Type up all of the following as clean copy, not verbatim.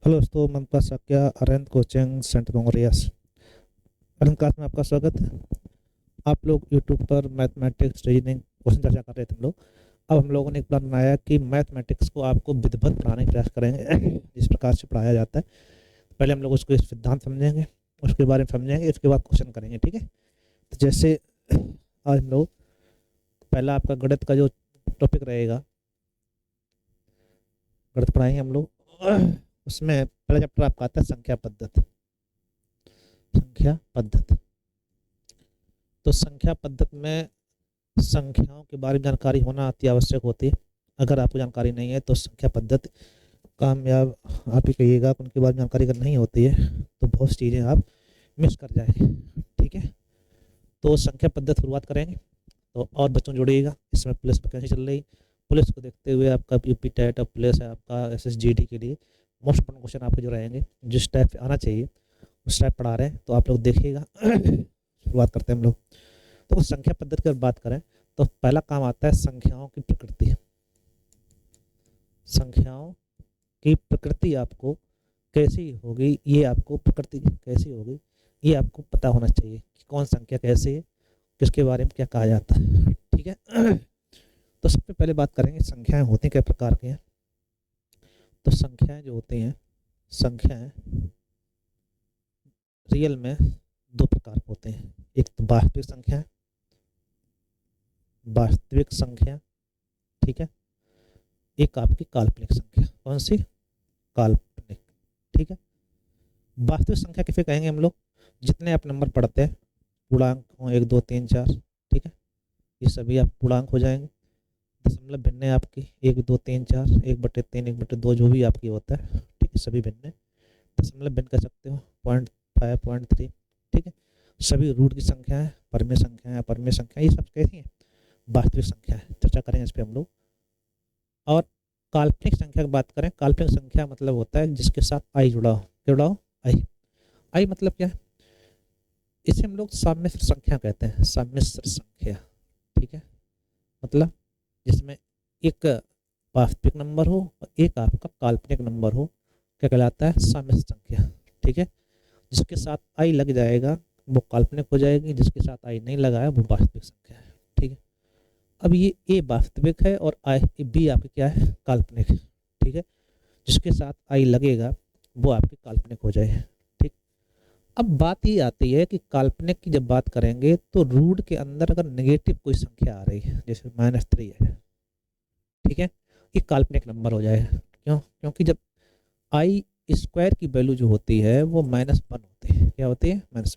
Hello दोस्तों, मैं आपका सक्या अरविंद कोचिंग सेंटर मंगोरियास। अरविंद क्लास में आपका स्वागत है। आप लोग यूट्यूब पर मैथमेटिक्स रीजनिंग क्वेश्चन चर्चा कर रहे थे हम लोग। अब हम लोगों ने एक प्लान बनाया कि मैथमेटिक्स को आपको विधिवत पढ़ाने का प्रयास करेंगे जिस प्रकार से पढ़ाया जाता है। पहले हम लोग उसको इस सिद्धांत समझेंगे, उसके बारे में समझेंगे, उसके बाद क्वेश्चन करेंगे। ठीक है, तो जैसे आज हम लोग पहला आपका गणित का जो टॉपिक रहेगा, गणित पढ़ाएंगे हम लोग। उसमें पहला चैप्टर आपका आता है संख्या पद्धति। संख्या पद्धति, तो संख्या पद्धति में संख्याओं के बारे में जानकारी होना अति आवश्यक होती है। अगर आपको जानकारी नहीं है तो संख्या पद्धति कामयाब आप ही कहिएगा, उनके बारे में जानकारी अगर नहीं होती है तो बहुत सी चीज़ें आप मिस कर जाएंगे। ठीक है, तो संख्या पद्धति शुरुआत करेंगे। तो और बच्चों जुड़िएगा, इस समय पुलिस वैकेंसी चल रही। पुलिस को देखते हुए आपका यूपी टेट और पुलिस है, आपका एसएसजीडी के लिए मोस्ट इंपोर्टेंट क्वेश्चन आपके जो रहेंगे, जिस टाइप से आना चाहिए उस टाइप पढ़ा रहे हैं, तो आप लोग देखिएगा। शुरुआत करते हैं हम लोग। तो संख्या पद्धति की बात करें तो पहला काम आता है संख्याओं की प्रकृति। संख्याओं की प्रकृति आपको कैसी होगी, ये आपको प्रकृति कैसी होगी ये आपको पता होना चाहिए कि कौन संख्या कैसी है, किसके बारे में क्या कहा जाता है। ठीक है, तो सबसे पहले बात करेंगे संख्याएं होती किस प्रकार की हैं। तो संख्याएं जो होती हैं, संख्याएं रियल में दो प्रकार के होते हैं। एक तो वास्तविक संख्या, वास्तविक संख्या, ठीक है। एक आपकी काल्पनिक संख्या। कौन सी? काल्पनिक। ठीक है, वास्तविक संख्या किसे कहेंगे हम लोग? जितने आप नंबर पढ़ते हैं, पूर्णांक हो 1 2 3 4, ठीक है, ये सभी आप पूर्णांक हो जाएंगे। दशमलव भिन्न है आपकी 1 2 3 4, 1/3 1/2 जो भी आपकी होता है, ठीक है, सभी भिन्न है। दशमलव भिन्न कर सकते हो 0.5 0.3, ठीक है। सभी रूट की संख्या है, परमेय संख्या है, अपरमेय संख्या, ये सब कैसी है? वास्तविक संख्या है। चर्चा करेंगे इस पर हम लोग। और काल्पनिक संख्या की बात करें, काल्पनिक संख्या मतलब होता है जिसके साथ आई जुड़ा हो। क्या जुड़ा हो? आई। आई मतलब क्या है? इसे हम लोग सम्मिश्र संख्या कहते हैं। सम्मिश्र संख्या, ठीक है, मतलब जिसमें एक वास्तविक नंबर हो और एक आपका काल्पनिक नंबर हो, क्या कहलाता है? सम्मिश्र संख्या। ठीक है, जिसके साथ आई लग जाएगा वो काल्पनिक हो जाएगी, जिसके साथ आई नहीं लगाया वो वास्तविक संख्या है। ठीक है, अब ये ए वास्तविक है और आई बी आपकी क्या है? काल्पनिक है। ठीक है, जिसके साथ आई लगेगा वो आपकी काल्पनिक हो जाए। ठीक, अब बात ये आती है कि काल्पनिक की जब बात करेंगे तो रूट के अंदर अगर नेगेटिव कोई संख्या आ रही है, जैसे -3 है, ठीक है, ये काल्पनिक नंबर हो जाएगा। क्यों? क्योंकि जब आई स्क्वायर की वैल्यू जो होती है वो -1 होती है। क्या होती है? -1।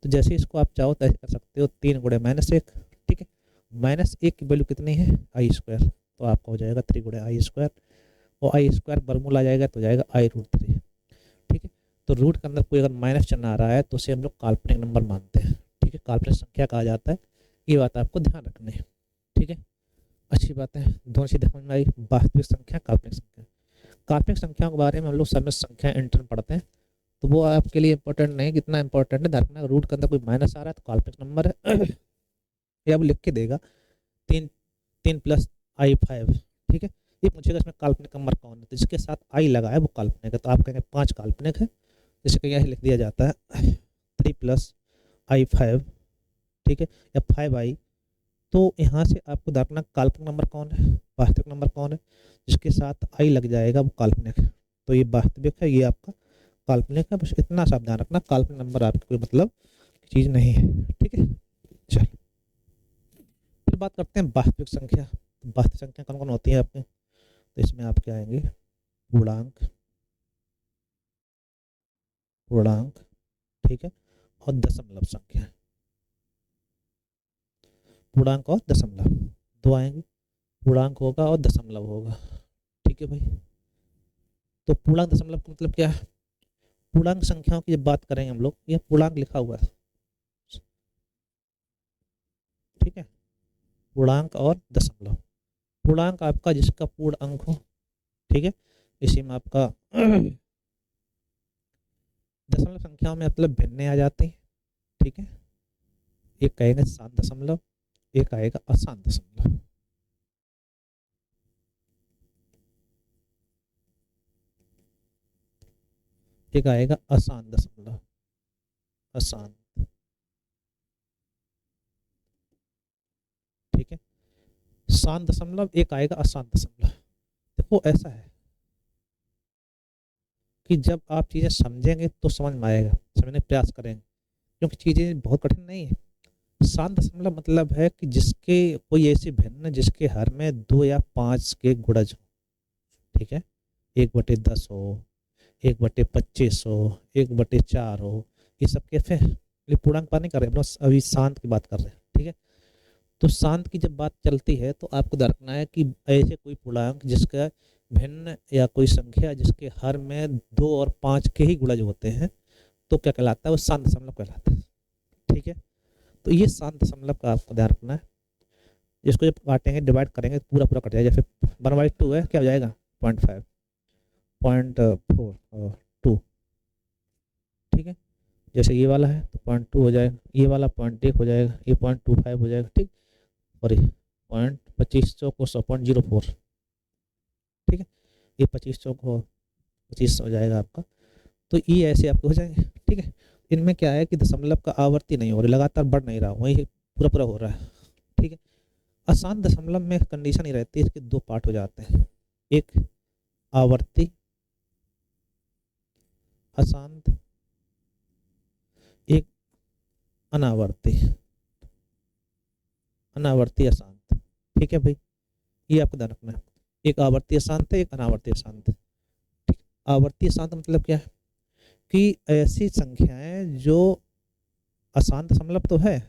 तो जैसे इसको आप चाहो तो ऐसे कर सकते हो, 3 गुणे -1, ठीक है। -1 की वैल्यू कितनी है? आई स्क्वायर, तो आपका हो जाएगा 3 गुणे आई स्क्वायर, और आई स्क्वायर वर्गमूल आ जाएगा तो हो जाएगा आई√3। ठीक है, तो रूट के अंदर कोई अगर माइनस चिन्ह आ रहा है तो उसे हम लोग काल्पनिक नंबर मानते हैं। ठीक है, काल्पनिक संख्या कहा जाता है। ये बात आपको ध्यान रखनी है। ठीक है, अच्छी बात है, दोनों चीज़ समझ में आई, वास्तविक संख्या, काल्पनिक संख्या। काल्पनिक संख्याओं के बारे में हम लोग सम्मिश्र संख्या इंटर पढ़ते हैं, तो वो आपके लिए इंपॉर्टेंट नहीं, कितना इंपॉर्टेंट है धरना। रूट के अंदर कोई माइनस आ रहा है तो काल्पनिक नंबर है। ये अब लिख के देगा 3 3 + i5, ठीक है। ये पूछेगा इसमें काल्पनिक नंबर कौन है, तो जिसके साथ आई लगा है वो काल्पनिक है, तो आप कहेंगे 5 काल्पनिक है। जैसे कि यहाँ लिख दिया जाता है 3 + i5, ठीक है, या 5i। तो यहाँ से आपको देखना काल्पनिक नंबर कौन है, वास्तविक नंबर कौन है। जिसके साथ आई लग जाएगा वो काल्पनिक है, तो ये वास्तविक है, ये आपका काल्पनिक है। बस इतना सा ध्यान रखना, काल्पनिक नंबर आपकी कोई मतलब चीज़ नहीं है। ठीक है, चल फिर बात करते हैं वास्तविक संख्या। वास्तविक संख्या कौन कौन होती है आपके? तो इसमें आपके आएंगे पूर्णांक, पूर्णांक, ठीक है, और दशमलव संख्या। पूर्णांक और दशमलव दो आएंगे, पूर्णांक होगा और दशमलव होगा। ठीक है भाई, तो पूर्णांक दशमलव का मतलब क्या है? पूर्णांक संख्याओं की जब बात करेंगे हम लोग, ये पूर्णांक लिखा हुआ है, ठीक है, पूर्णांक और दशमलव। पूर्णांक आपका जिसका पूर्ण अंक हो, ठीक है, इसी में आपका दशमलव संख्याओं में मतलब भिन्न आ जाते हैं। ठीक है, एक कहेंगे शांत दशमलव, एक आएगा अशांत दशमलव। एक आएगा अशांत दशमलव, अशांत, ठीक है। शांत दशमलव, एक आएगा अशांत दशमलव। देखो ऐसा है कि जब आप चीज़ें समझेंगे तो समझ में आएगा, समझने का प्रयास करेंगे, क्योंकि चीज़ें बहुत कठिन नहीं है। शांत दशमलव मतलब है कि जिसके कोई ऐसी भिन्न जिसके हर में 2 या 5 के गुणज हो, ठीक है। 1/10 हो, 1/25 हो, 1/4 हो, ये सब कैसे, ये पूर्णांक बात नहीं कर रहे हम लोग, अभी शांत की बात कर रहे हैं, ठीक है। तो शांत की जब बात चलती है तो आपको ध्यान रखना है कि ऐसे कोई पूर्णांक जिसका भिन्न या कोई संख्या जिसके हर में 2 और 5 के ही गुणज होते हैं तो क्या कहलाता है, वो शांत दशमलव कहलाता है, ठीक है। तो ये शांत दशमलव का आपको ध्यान रखना है। इसको जब काटेंगे डिवाइड करेंगे तो पूरा पूरा कट जाएगा। जैसे 1/2 है, क्या हो जाएगा 0.5, 0.4 2, ठीक है। जैसे ये वाला है तो 0.2 हो जाएगा, ये वाला 0.1 हो जाएगा, ये 0.25 हो जाएगा, ठीक। और ये 25 चौको 100.04, ठीक है। ये 25 चौको 25 हो जाएगा आपका। तो ये ऐसे आपको हो जाएंगे, ठीक है। इनमें क्या है कि दशमलव का आवर्ती नहीं हो रही, लगातार बढ़ नहीं रहा, वही पूरा पूरा हो रहा है, ठीक है। अशांत दशमलव में कंडीशन ही रहती है, इसके 2 पार्ट हो जाते हैं, एक आवर्ती अशांत, एक अनावर्ती, अनावर्ती अशांत, ठीक है भाई। ये आपको ध्यान रखना है, एक आवर्ती अशांत है, एक अनावर्ती अशांत, ठीक। आवर्ती अशांत मतलब क्या है कि ऐसी संख्याएं जो अशांत दशमलव तो है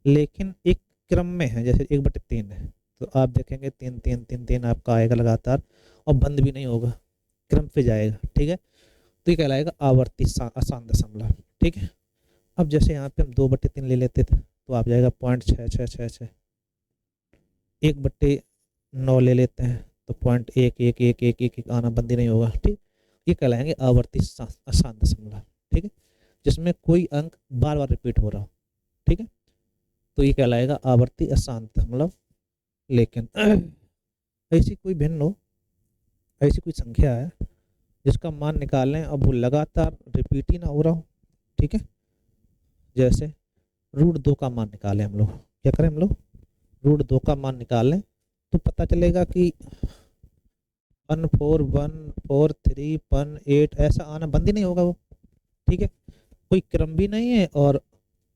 लेकिन एक क्रम में है, जैसे 1/3 है तो आप देखेंगे 3 3 3 3 आपका आएगा लगातार और बंद भी नहीं होगा, क्रम पे जाएगा, ठीक है। तो ये कहलाएगा आवर्ती अशांत दशमलव, ठीक है। अब जैसे यहाँ पे हम 2/3 ले लेते थे तो आप जाएगा 0.6666, 1/9 ले लेते हैं तो 0.111111 आना बंद ही नहीं होगा, ठीक। ये कहलाएंगे आवर्ती अशांत दशमलव, ठीक है, जिसमें कोई अंक बार बार रिपीट हो रहा हो, ठीक है। तो ये कहलाएगा आवर्ती अशांत दशमलव। लेकिन ऐसी कोई भिन्न हो, ऐसी कोई संख्या है जिसका मान निकालें अब वो लगातार रिपीट ही ना हो रहा हो, ठीक है। जैसे √2 का मान निकालें हम लोग, क्या करें हम लोग, √2 का मान निकालें तो पता चलेगा कि 1414318 ऐसा आना बंद ही नहीं होगा वो, ठीक है। कोई क्रम भी नहीं है और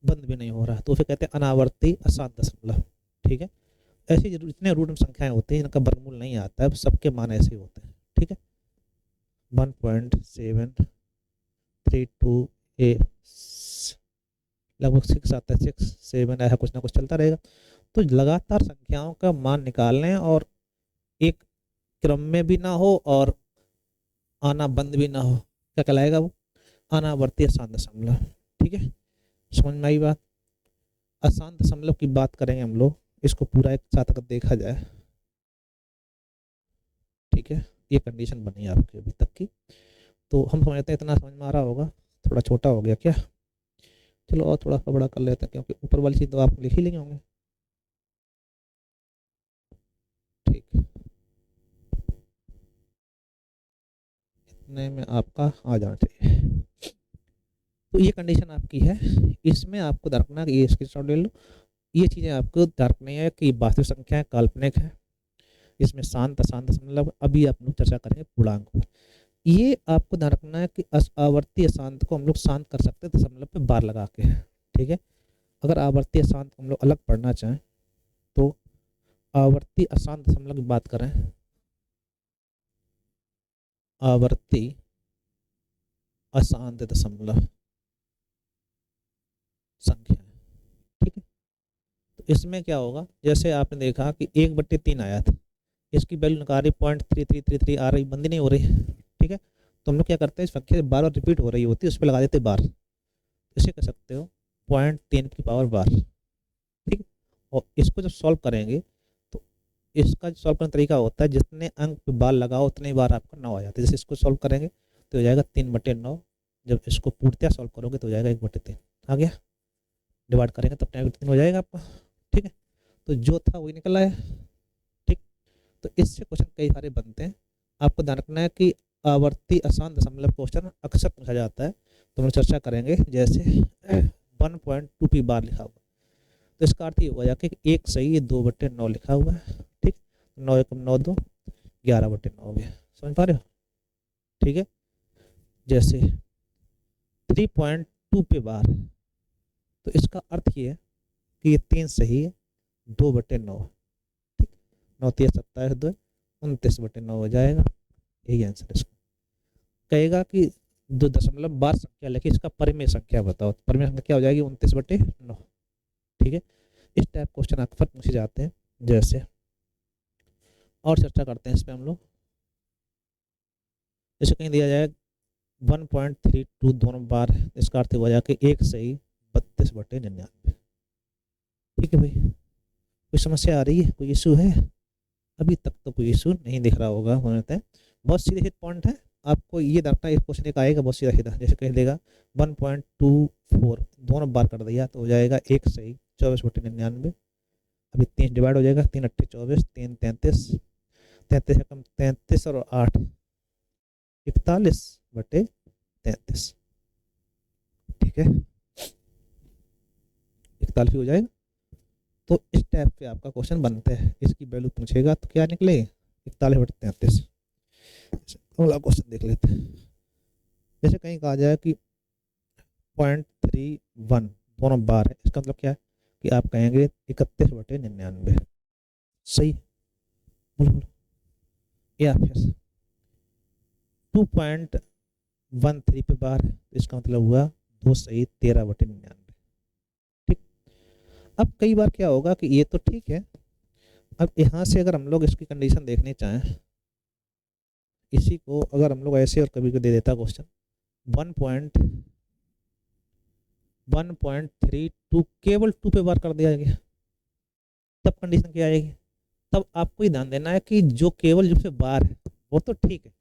बंद भी नहीं हो रहा, तो उसे कहते हैं अनावर्ती अशांत दशमलव, ठीक है। ऐसी जितने रूट संख्याएं होती हैं इनका वर्गमूल नहीं आता है, सबके मान ऐसे ही होते हैं, ठीक है। 1.732 लगभग 6 आता है, 6 7 ऐसा कुछ ना कुछ चलता रहेगा। तो लगातार संख्याओं का मान निकाल लें और एक क्रम में भी ना हो और आना बंद भी ना हो, क्या कहलाएगा वो, अनावर्ती अशांत दशमलव, ठीक है। समझ में आई बात। अशांत दशमलव की बात करेंगे हम लोग, इसको पूरा एक साथ अगर देखा जाए, ठीक है। ये कंडीशन बनी आपकी अभी तक की, तो हम समझते हैं इतना समझ में आ रहा होगा, थोड़ा छोटा हो गया क्या, चलो और थोड़ा सा बड़ा कर लेते हैं क्योंकि ऊपर वाली चीज़ तो आप लिख ही लेंगे होंगे, ठीक। इतने में आपका आ जाना चाहिए। तो ये कंडीशन आपकी है, इसमें आपको रखना, ये स्क्रीनशॉट ले लो। ये चीज़ें आपको रखनी है कि वास्तविक संख्या काल्पनिक है, इसमें शांत अशांत दशमलव, अभी आप लोग चर्चा करेंगे पूर्णांक पर। ये आपको ध्यान रखना है कि आवर्ती अशांत को हम लोग शांत कर सकते हैं दशमलव पे बार लगा के, ठीक है। अगर आवर्ती अशांत को हम लोग अलग पढ़ना चाहें तो आवर्ती अशांत दशमलव की बात करें, आवर्ती अशांत दशमलव संख्या, ठीक है। तो इसमें क्या होगा, जैसे आपने देखा कि 1/3 आया था, इसकी वैल्यू निकाली 0.3333 आ रही, बंदी नहीं हो रही, ठीक है। तो हम लोग क्या करते हैं, इस संख्या बार बार रिपीट हो रही होती है उस पर लगा देते बार, इसे कह सकते हो 0.10 बार, ठीक है। और इसको जब सॉल्व करेंगे तो इसका सॉल्व करने का तरीका होता है जितने अंक पे बार लगाओ उतने बार आपका 9 आ जाता है। जैसे इसको सॉल्व करेंगे तो हो जाएगा 3/9, जब इसको पूर्णतः सॉल्व करोगे तो हो जाएगा 1/3, आ गया। डिवाइड करेंगे तब 3 हो जाएगा आपका, ठीक है। तो जो था वही निकल आया, ठीक। तो इससे क्वेश्चन कई सारे बनते हैं, आपको ध्यान रखना है कि आवर्ती आसान दशमलव क्वेश्चन अक्सर पूछा जाता है, तो हम चर्चा करेंगे। जैसे 1.2 बार लिखा हुआ, तो इसका अर्थ ये हुआ कि एक सही, ये 2/9 लिखा हुआ है, ठीक। 9 एकम 9 2, 11/9 हो गया। समझ पा रहे हो? ठीक है। जैसे 3.2 बार, तो इसका अर्थ ये है कि ये 3 सही है, 2/9, ठीक। 9 3 27 2 29/9 हो जाएगा। यही आंसर इसका। कहेगा कि 2 दशमलव बार संख्या लेके इसका परिमेय संख्या बताओ, तो परिमेय संख्या क्या हो जाएगी? 29/9, ठीक है। इस टाइप क्वेश्चन अक्सर पूछे जाते हैं। जैसे और चर्चा करते हैं इस पे हम लोग। जैसे कहीं दिया जाए 1.32 दोनों बार, इसका अर्थ हो जाएगा कि एक सही 32/99, ठीक है भाई। कोई समस्या आ रही है? कोई इशू है? अभी तक तो कोई इशू नहीं दिख रहा होगा, होने हैं। बहुत सीधे सीधे पॉइंट है, आपको ये देखना है। क्वेश्चन एक आएगा बहुत सीधा सीधा, जैसे कह देगा 1.24 दोनों बार कर दिया, तो हो जाएगा एक सही 24/99। अभी 3 डिवाइड हो जाएगा, 3 8 24, 3 33, 33 कम 33 और 8 41/33, ठीक है। 41 हो जाएगा। तो इस टाइप पे आपका क्वेश्चन बनते हैं। इसकी वैल्यू पूछेगा तो क्या निकले? 41/33। अगला क्वेश्चन देख लेते हैं। जैसे कहीं कहा जाए कि 0.31 दोनों बार है, इसका मतलब क्या है कि आप कहेंगे 31/99, सही? बोलो बोलो। या फिर 2.13 पे बार है, तो इसका मतलब हुआ 2 सही 13/99, ठीक। अब कई बार क्या होगा कि ये तो ठीक है, अब यहाँ से अगर हम लोग इसकी कंडीशन देखने चाहें, इसी को अगर हम लोग ऐसे और कभी को दे देता क्वेश्चन 1.32 केवल 2 पे बार कर दिया गया, तब कंडीशन क्या आएगी? तब आपको ही ध्यान देना है कि जो केवल जो से बार है वो तो ठीक है,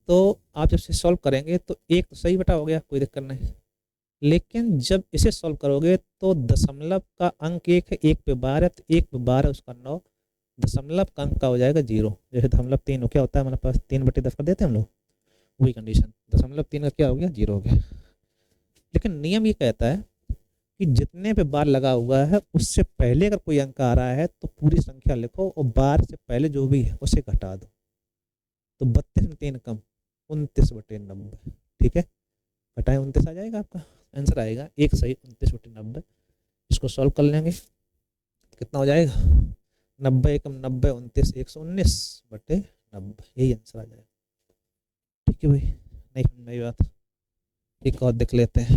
तो आप जब से सॉल्व करेंगे तो एक तो सही बटा हो गया, कोई दिक्कत नहीं। लेकिन जब इसे सॉल्व करोगे तो दशमलव का अंक एक है, एक पे बार है, तो एक पे बार है उसका 9, दशमलव का अंक का हो जाएगा 0। जैसे दशमलव 3 हो, क्या होता है हमारे पास 3/10 कर देते हैं हम लोग, वही कंडीशन। दशमलव 3 का क्या हो गया? 0 हो गया। लेकिन नियम ये कहता है कि जितने पे बार लगा हुआ है उससे पहले अगर कोई अंक आ रहा है तो पूरी संख्या लिखो और बार से पहले जो भी है उसे घटा दो। तो 32 में 3 कम 29/90, ठीक है। घटाएं 29 आ जाएगा, आपका आंसर आएगा एक सही 29/90। इसको सॉल्व कर लेंगे, कितना हो जाएगा? 90 एकम 90, 29 119/90, यही आंसर आ जाएगा, ठीक है भाई। नहीं समझ में बात? एक और देख लेते हैं।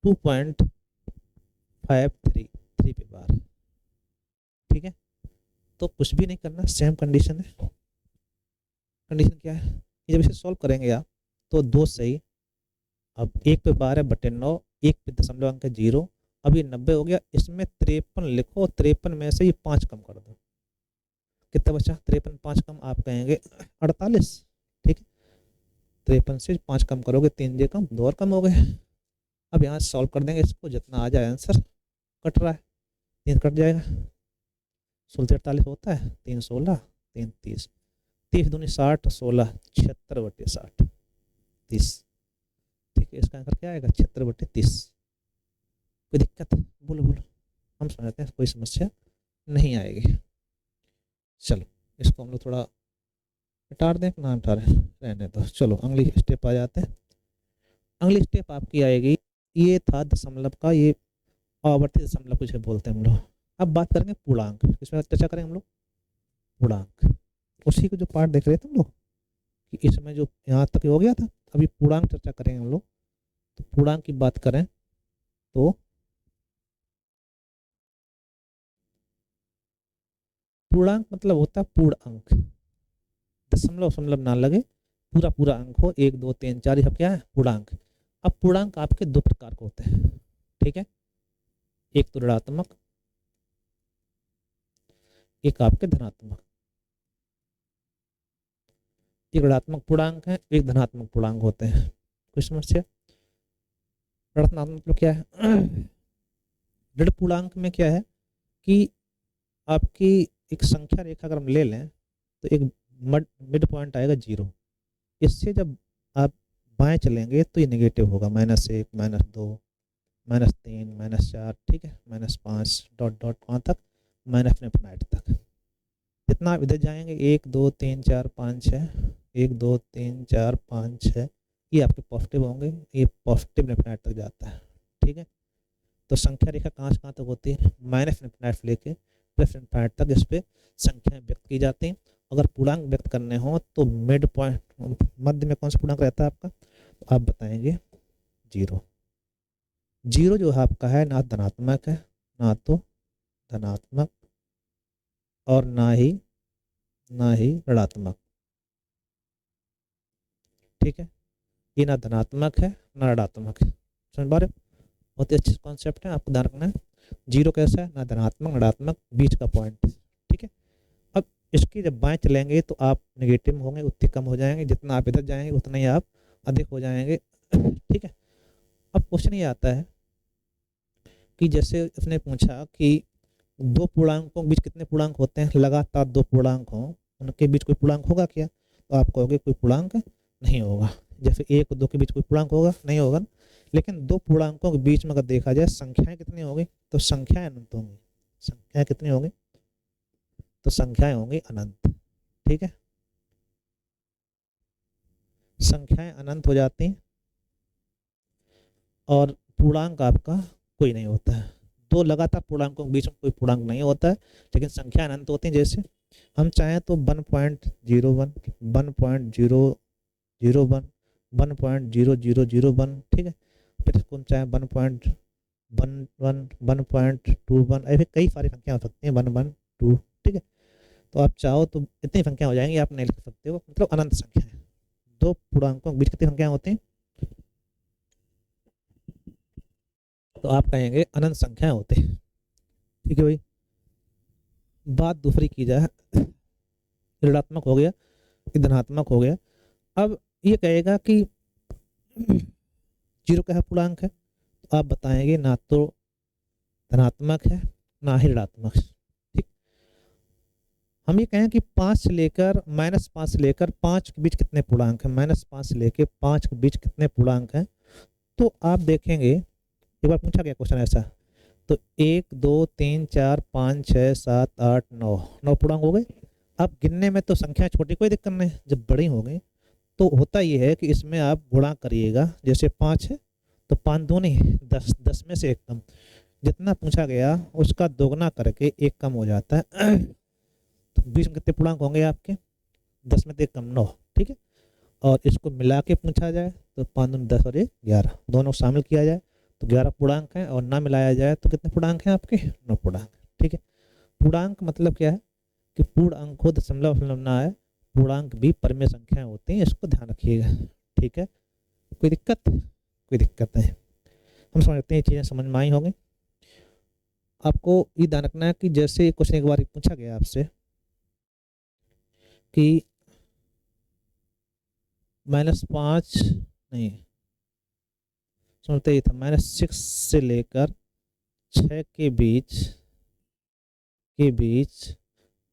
2.533 पे बार, ठीक है। तो कुछ भी नहीं करना, सेम कंडीशन है। कंडीशन क्या है? जब इसे सॉल्व करेंगे आप तो 2 सही, अब एक पे बार है बटे 9, एक पे दशमलव अंक 0, अब ये 90 हो गया। इसमें 53 लिखो, 53 में से ये 5 कम कर दो, कितना बचा? 53 5 कम आप कहेंगे 48, ठीक है। 53 से 5 कम करोगे, 3 जे कम 2 और कम हो गए। अब यहाँ सॉल्व कर देंगे इसको, जितना आ जाए आंसर, कट रहा है 3 कट जाएगा, 16 48 होता है, 3 16 3 30, 30 दूनी 60, 16 76/60, 30, ठीक है। इसका आंसर क्या आएगा? 76/30। कोई दिक्कत? बोलो बोलो, हम समझते हैं कोई समस्या नहीं आएगी। चलो इसको हम लोग थोड़ा हटा दें, ना हटा रहे रहने दो। चलो अगली स्टेप आ जाते हैं। अगली स्टेप आपकी आएगी, ये था दशमलव का, ये आवर्ती दशमलव कुछ बोलते हैं हम लोग। अब बात करेंगे पूर्णांक, इसमें चर्चा करेंगे हम लोग पूर्णांक। उसी को जो पार्ट देख रहे थे हम लोग कि इसमें जो यहाँ तक हो गया था, अभी पूर्णांक चर्चा करेंगे हम लोग। तो पूर्णांक की बात करें तो पूर्णांक मतलब होता है पूर्ण अंक, दशमलव दशमलव ना लगे, पूरा पूरा अंक हो, 1 2 3 4, यह क्या है? पूर्णांक। अब पूर्णांक आपके दो प्रकार के होते हैं, ठीक है। एक तो ऋणात्मक, एक आपके धनात्मक। एक ऋणात्मक पूर्णांक है, एक धनात्मक पूर्णांक होते हैं। कोई समस्या? ऋणात्मक मतलब क्या है? ऋण पूर्णांक में क्या है कि आपकी एक संख्या रेखा अगर हम ले लें तो एक मिड पॉइंट आएगा 0, इससे जब आप बाएं चलेंगे तो ये नेगेटिव होगा, -1, -2, -3, -4, ठीक है, -5 डॉट डॉट कहाँ तक, -∞ तक। जितना आप इधर जाएंगे 1 2 3 4 5 6, 1 2 3 4 5 6, ये आपके पॉजिटिव होंगे, ये पॉजिटिव इन्फिनिट तक जाता है, ठीक है। तो संख्या रेखा कहाँ से कहाँ तक होती है, -∞ से लेके +∞ तक इस पे संख्याएं व्यक्त की जाती हैं। अगर पूर्णांक व्यक्त करने हो तो मिड पॉइंट मध्य में कौन सा पूर्णांक रहता है आपका, तो आप बताएंगे 0। 0 जो है आपका है ना धनात्मक है, ना तो धनात्मक और ना ही ऋणात्मक, ठीक है। ये ना धनात्मक है ना ऋणात्मक है, समझ पा रहे हो। बहुत ही अच्छी कॉन्सेप्ट है, आपको ध्यान रखना है। 0 कैसा है, ना धनात्मक ऋणात्मक, बीच का पॉइंट, ठीक है। अब इसकी जब बाएं चलेंगे तो आप नेगेटिव में होंगे, उतने कम हो जाएंगे, जितना आप इधर जाएंगे उतना ही आप अधिक हो जाएंगे, ठीक है। अब क्वेश्चन ये आता है कि जैसे उसने पूछा कि दो पूर्णांकों के बीच कितने पूर्णांक होते हैं, लगातार दो पूर्णांक हों, उनके बीच कोई पूर्णांक होगा क्या, तो आप कहोगे कोई पूर्णांक नहीं होगा। जैसे 1 और 2 के बीच कोई पूर्णांक होगा, नहीं होगा। लेकिन दो पूर्णांकों के बीच में अगर देखा जाए संख्याएं कितनी होंगी, तो संख्याएं अनंत होंगी। संख्याएं कितनी होंगी, तो संख्याएं होंगी अनंत, ठीक है। संख्याएं अनंत हो जाती हैं और पूर्णांक आपका कोई नहीं होता है। दो लगातार पूर्णांकों के बीच में कोई पूर्णांक नहीं होता है, लेकिन संख्या अनंत होती है। जैसे हम चाहें तो 1.01, 1.001, 1.0001, ठीक है। फिर इसको हम चाहें 1.11, 1.21, ऐसे कई सारी संख्या हो सकती हैं, 112, ठीक है। तो आप चाहो तो इतनी संख्या हो जाएंगी, आप नहीं लिख सकते हो, मतलब अनंत संख्या है। दो पूर्णांकों के बीच कितनी संख्या होती हैं, तो आप कहेंगे अनंत संख्या होते हैं, ठीक है भाई। बात दूसरी की जाए, ऋणात्मक हो गया, धनात्मक हो गया। अब ये कहेगा कि 0 का है पूर्णांक है, तो आप बताएंगे ना तो धनात्मक है ना ही ऋणात्मक, ठीक। हम ये कहें कि 5 से लेकर -5 से लेकर 5 के बीच कितने पूर्णांक हैं, -5 से लेकर 5 के बीच कितने पूर्णांक हैं, तो आप देखेंगे एक बार पूछा गया क्वेश्चन ऐसा, तो 1 2 3 4 5 6 7 8 9 पूर्णांक हो गए। अब गिनने में तो संख्या छोटी कोई दिक्कत नहीं, जब बड़ी हो गई तो होता ये है कि इसमें आप गुणा करिएगा। जैसे 5 है तो 5 दूनी 10, 10 में से 1 कम, जितना पूछा गया उसका दोगुना करके 1 कम हो जाता है। तो बीच में कितने पूर्णांक होंगे आपके, 10 में से 1 कम 9, ठीक है। और इसको मिला के पूछा जाए तो 5 दूनी 10 और 1 11, दोनों शामिल किया जाए तो 11 पूर्णांक हैं, और ना मिलाया जाए तो कितने पूर्णांक हैं आपके, 9 पूर्णांक, ठीक है। पूर्णांक मतलब क्या है कि पूर्ण अंक हो, दशमलव ना है, पूर्णांक भी परमेय संख्या होती हैं, इसको ध्यान रखिएगा, ठीक है। कोई दिक्कत नहीं, हम समझते हैं ये चीज़ें समझ में आई होंगी। आपको ये ध्यान रखना है कि जैसे क्वेश्चन एक बार पूछा गया आपसे कि -5 नहीं, समझते ही था, -6 से लेकर 6 के बीच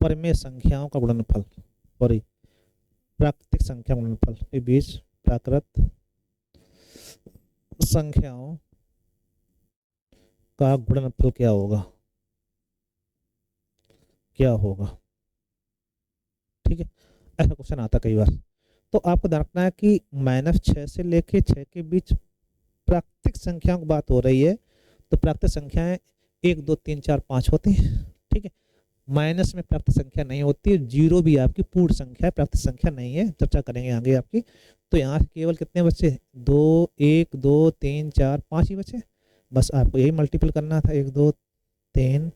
परमेय संख्याओं का गुणनफल, सॉरी प्राकृतिक संख्या गुणनफल के बीच प्राकृत संख्याओं का गुणनफल क्या होगा, ठीक है। ऐसा क्वेश्चन आता कई बार, तो आपको ध्यान रखना है कि -6 से लेके 6 के बीच प्राकृतिक संख्याओं की बात हो रही है, तो प्राकृतिक संख्याएं 1 2 3 4 5 होती हैं, ठीक है। माइनस में प्राप्त संख्या नहीं होती है, 0 भी आपकी पूर्ण संख्या है, प्राप्त संख्या नहीं है, चर्चा करेंगे आगे आपकी। तो यहाँ से केवल कितने बचे, 2 1 2 3 4 5 ही बचे, बस आपको यही मल्टीपल करना था, 1 2 3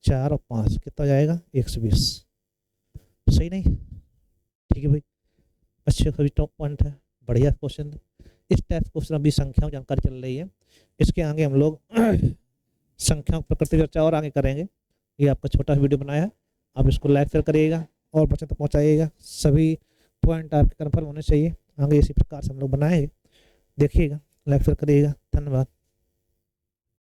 4 और 5, कितना हो जाएगा 120, सही नहीं, ठीक है भाई। अच्छे सभी टॉप पॉइंट है, बढ़िया क्वेश्चन। इस टाइप क्वेश्चन अभी संख्याओं जानकारी चल रही है, इसके आगे हम लोग संख्याओं प्रकृति चर्चा और आगे करेंगे। ये आपका छोटा वीडियो बनाया है, आप इसको लाइक शेयर करिएगा और बच्चों तक पहुंचाइएगा, सभी पॉइंट आपके कन्फर्म होने चाहिए। आगे इसी प्रकार से हम लोग बनाएंगे, देखिएगा, लाइक शेयर करिएगा, धन्यवाद।